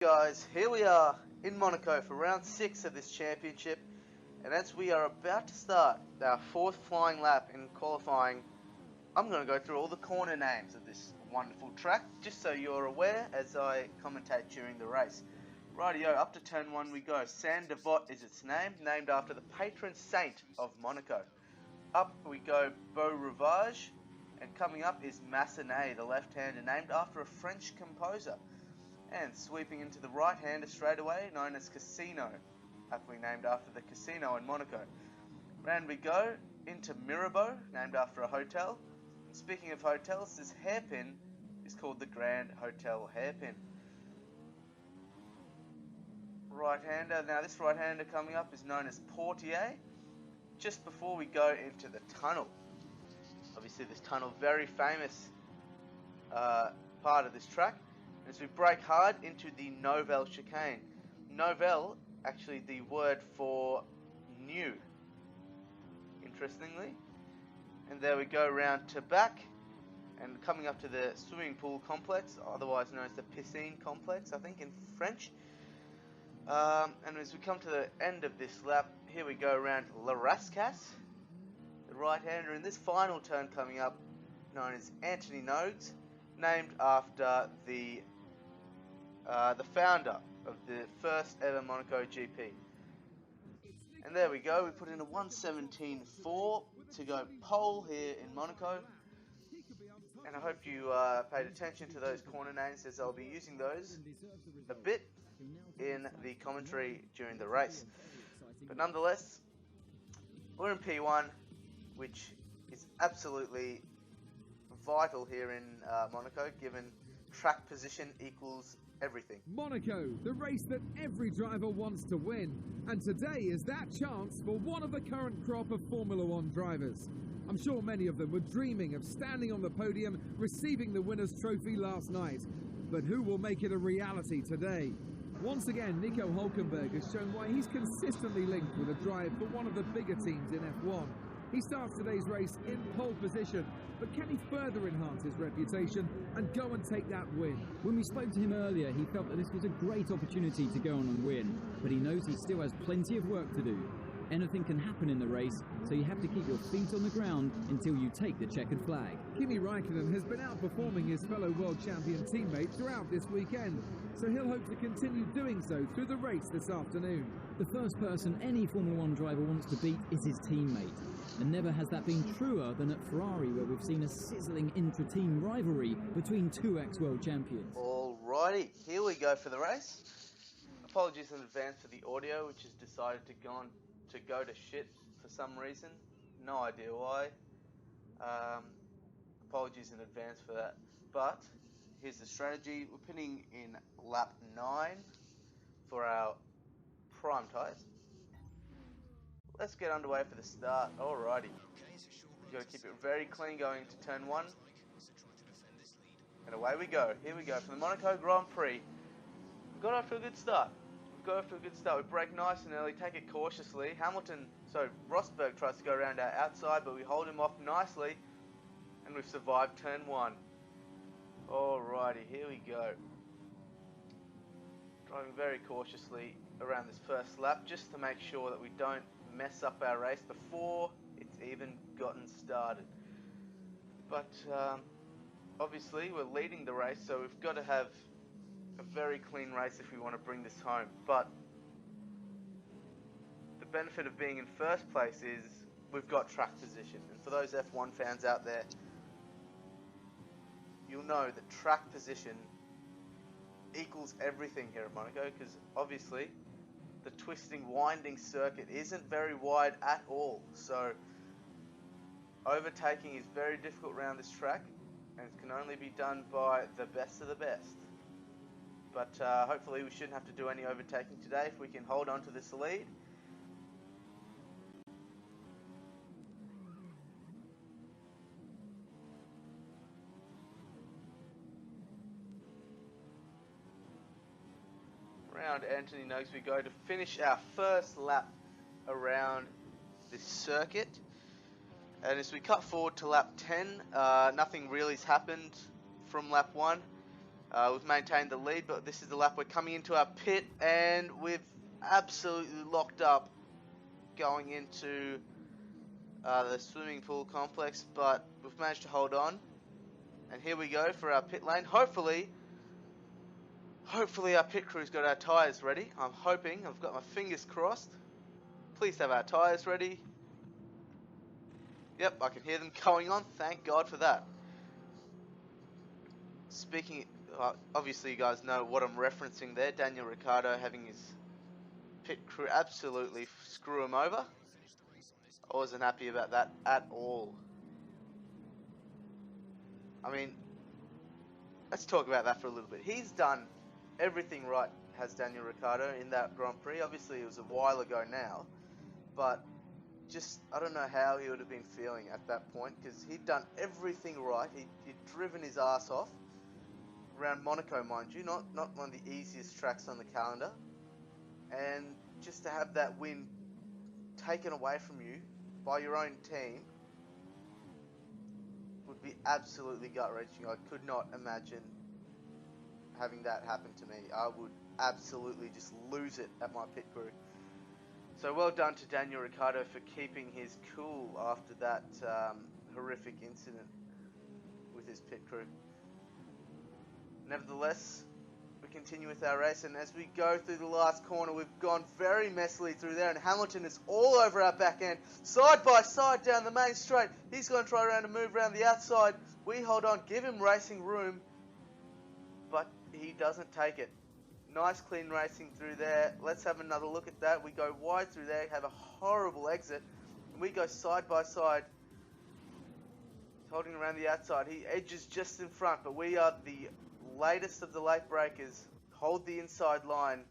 Guys, here we are in Monaco for round 6 of this championship, and as we are about to start our 4th flying lap in qualifying, I'm going to go through all the corner names of this wonderful track, just so you're aware as I commentate during the race. Rightio, up to turn 1 we go. Saint Devot is its name, named after the patron saint of Monaco. Up we go Beau Rivage, and coming up is Massenet, the left-hander, named after a French composer. And sweeping into the right-hander straightaway, known as Casino, aptly named after the casino in Monaco. Round we go into Mirabeau, named after a hotel. And speaking of hotels, this hairpin is called the Grand Hotel Hairpin. Right-hander, now this right-hander coming up is known as Portier. Just before we go into the tunnel, obviously this tunnel, very famous part of this track. As we brake hard into the Nouvelle chicane. Nouvelle, actually the word for new, interestingly. And there we go round to back, and coming up to the swimming pool complex, otherwise known as the piscine complex, I think in French. And as we come to the end of this lap, here we go around La Rascasse, the right-hander in this final turn coming up, known as Anthony Nogues, named after the founder of the first ever Monaco GP. And there we go, we put in a 1:17.4 to go pole here in Monaco. And I hope you paid attention to those corner names, as I'll be using those a bit in the commentary during the race. But nonetheless, we're in P1, which is absolutely vital here in Monaco, given track position equals everything. Monaco, the race that every driver wants to win, and today is that chance for one of the current crop of Formula One drivers. I'm sure many of them were dreaming of standing on the podium, receiving the winner's trophy last night, but who will make it a reality today? Once again, Nico Hulkenberg has shown why he's consistently linked with a drive for one of the bigger teams in F1. He starts today's race in pole position, but can he further enhance his reputation and go and take that win? When we spoke to him earlier, he felt that this was a great opportunity to go on and win, but he knows he still has plenty of work to do. Anything can happen in the race, so you have to keep your feet on the ground until you take the checkered flag. Kimi Raikkonen has been outperforming his fellow world champion teammate throughout this weekend, so he'll hope to continue doing so through the race this afternoon. The first person any Formula One driver wants to beat is his teammate, and never has that been truer than at Ferrari, where we've seen a sizzling intra-team rivalry between two ex-world champions. Alrighty, here we go for the race. Apologies in advance for the audio, which has decided to go to shit for some reason. No idea why. Apologies in advance for that. But here's the strategy. We're putting in lap 9 for our prime tyres. Let's get underway for the start. Alrighty. You've got to keep it very clean going into turn 1. And away we go. Here we go for the Monaco Grand Prix. We got off to a good start. We brake nice and early, take it cautiously. Rosberg tries to go around our outside, but we hold him off nicely, and we've survived turn 1. Alrighty, here we go. Driving very cautiously around this first lap, just to make sure that we don't mess up our race before it's even gotten started. But obviously we're leading the race, so we've got to have a very clean race if we want to bring this home. But the benefit of being in first place is we've got track position, and for those F1 fans out there, you'll know that track position equals everything here at Monaco, because obviously the twisting, winding circuit isn't very wide at all, so overtaking is very difficult around this track, and it can only be done by the best of the best. But hopefully we shouldn't have to do any overtaking today if we can hold on to this lead. Around Anthony Nogues we go to finish our first lap around this circuit. And as we cut forward to lap 10, nothing really's happened from lap 1. We've maintained the lead, but this is the lap we're coming into our pit, and we've absolutely locked up going into the swimming pool complex, but we've managed to hold on. And here we go for our pit lane. Hopefully our pit crew's got our tyres ready. I'm hoping. I've got my fingers crossed. Please have our tyres ready. Yep, I can hear them going on. Thank God for that. Speaking, obviously you guys know what I'm referencing there. Daniel Ricciardo having his pit crew absolutely screw him over. I wasn't happy about that at all. I mean, let's talk about that for a little bit. He's done everything right, has Daniel Ricciardo, in that Grand Prix. Obviously it was a while ago now, but just, I don't know how he would have been feeling at that point, because he'd done everything right. He'd driven his ass off around Monaco, mind you, not one of the easiest tracks on the calendar, and just to have that win taken away from you by your own team would be absolutely gut-wrenching. I could not imagine having that happen to me. I would absolutely just lose it at my pit crew. So well done to Daniel Ricciardo for keeping his cool after that horrific incident with his pit crew. Nevertheless, we continue with our race, and as we go through the last corner, we've gone very messily through there, and Hamilton is all over our back end, side by side down the main straight. He's going to try around and move around the outside. We hold on, give him racing room, but he doesn't take it. Nice clean racing through there. Let's have another look at that. We go wide through there, have a horrible exit, and we go side by side. He's holding around the outside. He edges just in front, but we are the latest of the late breakers. Hold the inside line.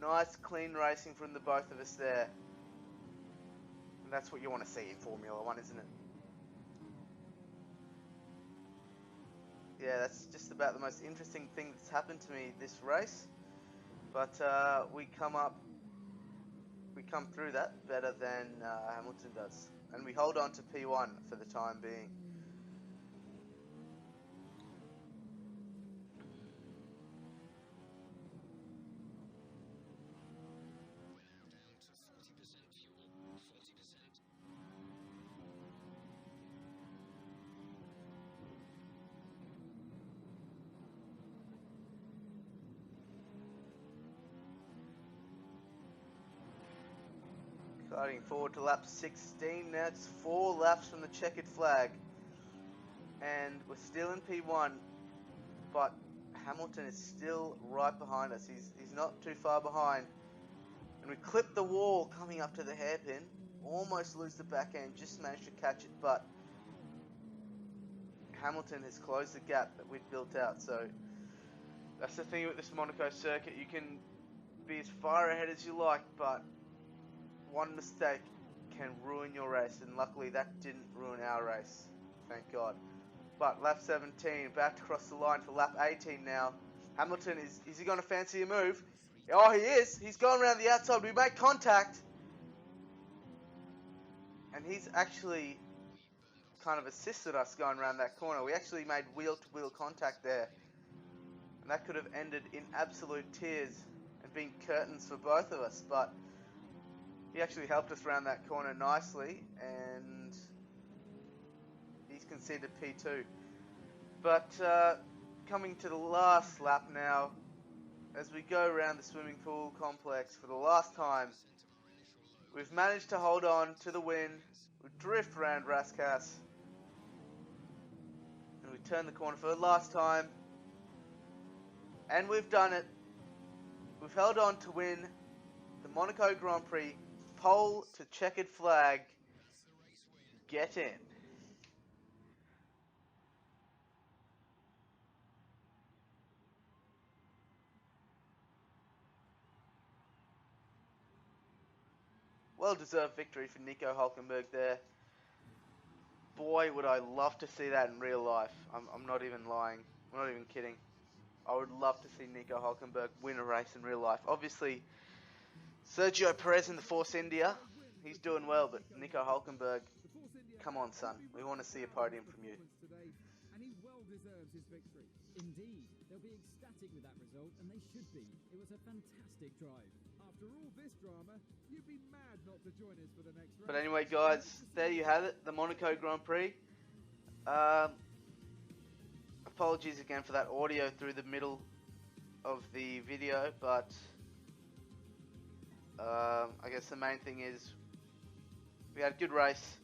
Nice clean racing from the both of us there. And that's what you want to see in Formula 1, isn't it? Yeah, that's just about the most interesting thing that's happened to me this race. But we come through that better than Hamilton does. And we hold on to P1 for the time being. Starting forward to lap 16, now it's 4 laps from the checkered flag, and we're still in P1, but Hamilton is still right behind us. He's not too far behind, and we clip the wall coming up to the hairpin, almost lose the back end, just managed to catch it, but Hamilton has closed the gap that we'd built out. So that's the thing with this Monaco circuit, you can be as far ahead as you like, but one mistake can ruin your race, and luckily that didn't ruin our race, thank God. But lap 17, about to cross the line for lap 18 now. Hamilton, is he going to fancy a move? Oh, he is. He's going around the outside. We make contact. And he's actually kind of assisted us going around that corner. We actually made wheel-to-wheel contact there. And that could have ended in absolute tears and been curtains for both of us, but he actually helped us around that corner nicely, and he's conceded P2. But coming to the last lap now, as we go around the swimming pool complex for the last time, we've managed to hold on to the win. We drift around Raskas, and we turn the corner for the last time, and we've done it. We've held on to win the Monaco Grand Prix. Pole to checkered flag. Get in. Well-deserved victory for Nico Hulkenberg there. Boy, would I love to see that in real life. I'm not even lying. I'm not even kidding. I would love to see Nico Hulkenberg win a race in real life. Obviously, Sergio Perez in the Force India, he's doing well, but Nico Hulkenberg, come on son, we want to see a podium from you. And he well deserves his victory. Indeed, they'll be ecstatic with that result, and they should be. It was a fantastic drive. After all this drama, you'd be mad not to join us for the next race. But anyway, guys, there you have it, the Monaco Grand Prix. Apologies again for that audio through the middle of the video, but I guess the main thing is we had a good race.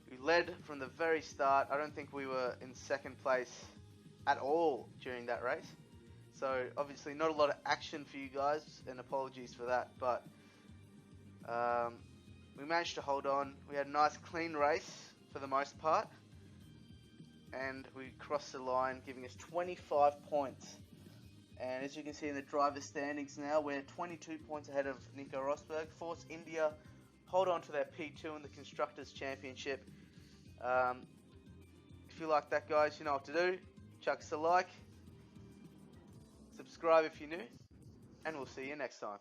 We led from the very start. I don't think we were in second place at all during that race. So obviously not a lot of action for you guys, and apologies for that, but we managed to hold on. We had a nice clean race for the most part, and we crossed the line, giving us 25 points. And as you can see in the driver standings now, we're 22 points ahead of Nico Rosberg. Force India hold on to their P2 in the Constructors' Championship. If you like that, guys, you know what to do. Chuck us a like, subscribe if you're new, and we'll see you next time.